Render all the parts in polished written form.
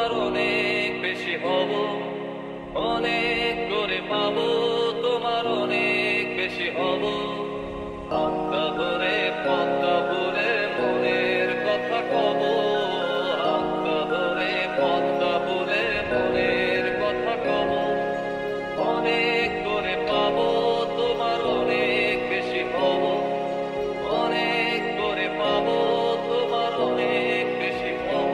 তোমার অনেক বেশি হব, অনেক করে পাবো, তোমার অনেক বেশি হব। হাতটা ধরে পদ্মা ভুলে মনের কথা কব, হাতটা ধরে পদ্মা ভুলে মনের কথা কব। অনেক করে পাবো, তোমার অনেক বেশি হব, অনেক করে পাবো, তোমার অনেক বেশি হব।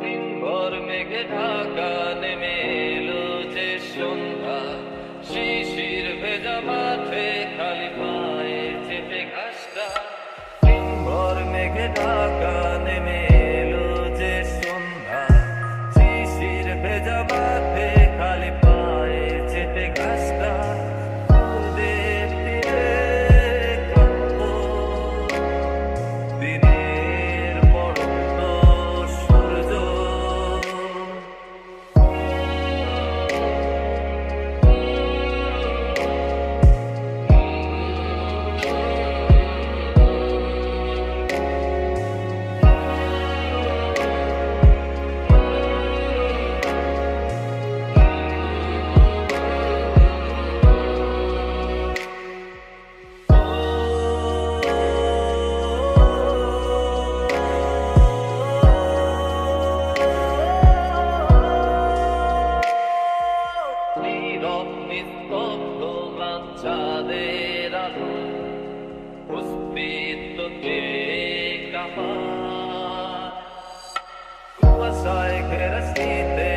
দিনভর মেঘে ঢাকা নেমে এলো যে সন্ধ্যা, শিশির ভেজা মাঠে খালি পায়ে চেপে ঘাসটা। দিনভর মেঘে ঢাকা নেমে এলো যে সন্ধ্যা, শিশির ভেজা মাঠে খালি পায়ে চেপে ঘাসটা। নদের তীরে ক্লান্ত দিনের পড়ন্ত সূর্য, নীরব নিস্তব্ধ চাঁদের আলো, অস্তিত্বকে কাঁপায়। কুয়াশায় ঘেরা শীতে